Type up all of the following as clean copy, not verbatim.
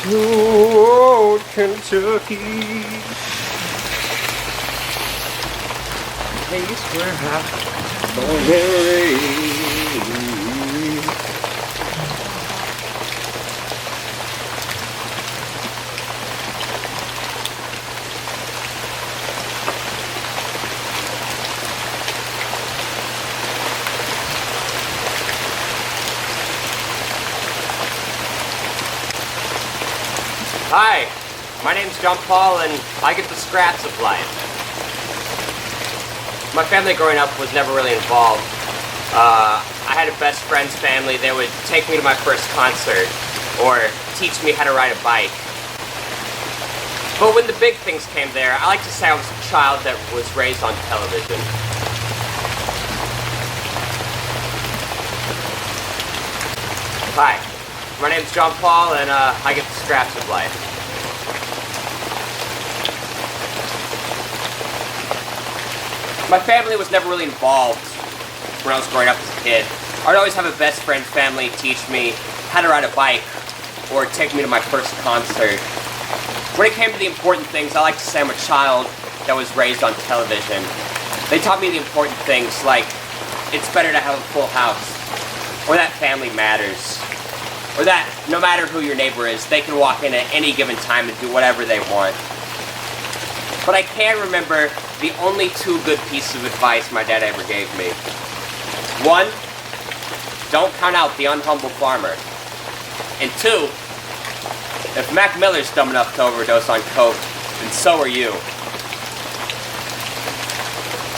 to old Kentucky, place where I born and raised. Hi, my name's John Paul, and I get the scraps of life. My family growing up was never really involved. I had a best friend's family. They would take me to my first concert, or teach me how to ride a bike. But when the big things came there, I like to say I was a child that was raised on television. Hi, my name's John Paul, and I get the scraps of life. My family was never really involved when I was growing up as a kid. I'd always have a best friend's family teach me how to ride a bike, or take me to my first concert. When it came to the important things, I like to say I'm a child that was raised on television. They taught me the important things, like it's better to have a full house, or that family matters, or that no matter who your neighbor is, they can walk in at any given time and do whatever they want. But I can remember the only two good pieces of advice my dad ever gave me. One, don't count out the unhumble farmer. And two, if Mac Miller's dumb enough to overdose on coke, then so are you.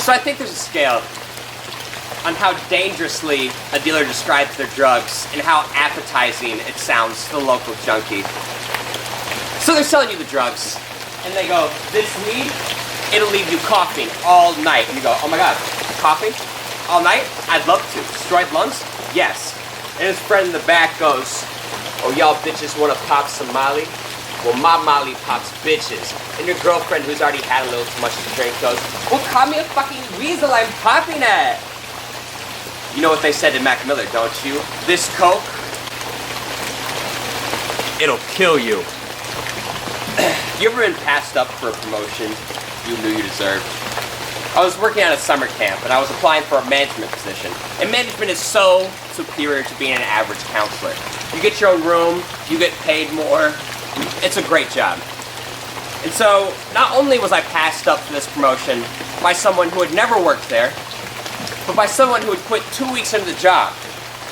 So I think there's a scale on how dangerously a dealer describes their drugs and how appetizing it sounds to the local junkie. So they're selling you the drugs, and they go, this weed, it'll leave you coughing all night. And you go, oh my god, coughing? All night? I'd love to. Destroyed lungs? Yes. And his friend in the back goes, oh y'all bitches wanna pop some Molly? Well my Molly pops bitches. And your girlfriend who's already had a little too much to drink goes, well call me a fucking weasel, I'm popping it. You know what they said to Mac Miller, don't you? This coke, it'll kill you. You ever been passed up for a promotion you knew you deserved? I was working at a summer camp and I was applying for a management position. And management is so superior to being an average counselor. You get your own room, you get paid more. It's a great job. And so, not only was I passed up for this promotion by someone who had never worked there, but by someone who had quit 2 weeks into the job.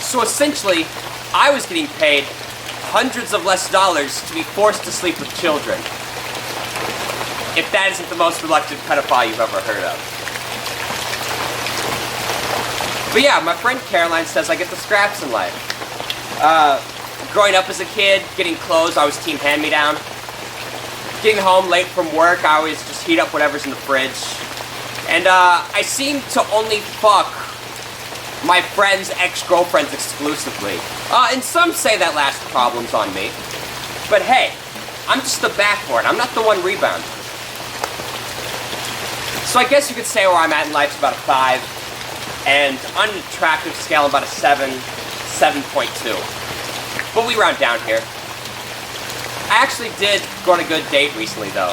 So essentially, I was getting paid hundreds of less dollars to be forced to sleep with children. If that isn't the most reluctant pedophile you've ever heard of. But yeah, my friend Caroline says I get the scraps in life. Growing up as a kid, getting clothes, I was team hand-me-down. Getting home late from work, I always just heat up whatever's in the fridge. And I seem to only fuck my friends' ex-girlfriends exclusively. And some say that last problem's on me. But hey, I'm just the backboard. I'm not the one rebound. So I guess you could say where I'm at in life's about a 5, and on an attractive scale, about a 7, 7.2. But we round down here. I actually did go on a good date recently, though.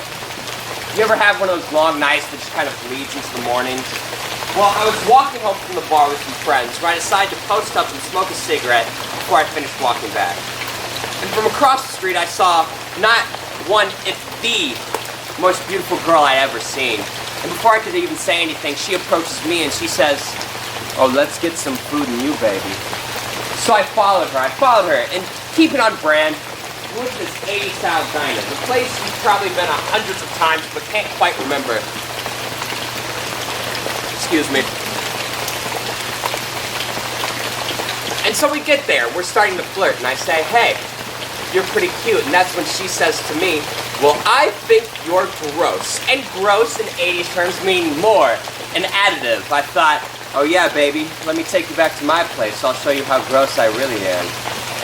You ever have one of those long nights that just kind of bleeds into the morning? Well, I was walking home from the bar with some friends when I decided to post up and smoke a cigarette before I finished walking back. And from across the street, I saw not one, if the most beautiful girl I'd ever seen. And before I could even say anything, she approaches me and she says, oh, let's get some food in you, baby. So I followed her, and keeping on brand, look at this 80s style diner. The place you've probably been hundreds of times, but can't quite remember. Excuse me. And so we get there, we're starting to flirt, and I say, hey, you're pretty cute. And that's when she says to me, well, I think you're gross. And gross in 80s terms mean more, an additive. I thought, oh yeah, baby, let me take you back to my place. I'll show you how gross I really am.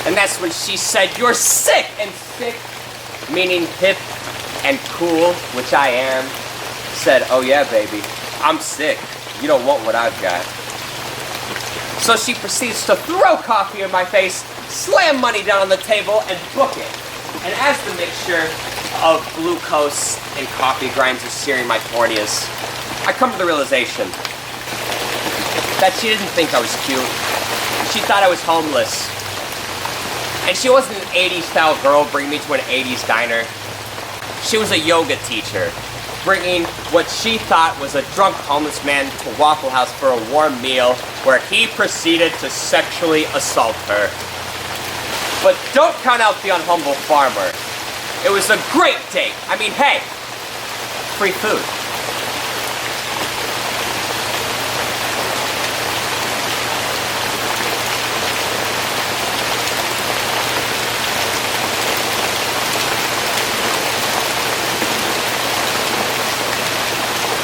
And that's when she said, you're sick! And sick, meaning hip and cool, which I am, said, oh yeah, baby, I'm sick. You don't want what I've got. So she proceeds to throw coffee in my face, slam money down on the table, and book it. And as the mixture of glucose and coffee grinds is searing my corneas, I come to the realization that she didn't think I was cute. She thought I was homeless. And she wasn't an 80s style girl bringing me to an 80s diner. She was a yoga teacher, bringing what she thought was a drunk homeless man to Waffle House for a warm meal where he proceeded to sexually assault her. But don't count out the unhumble farmer. It was a great date. I mean, hey, free food.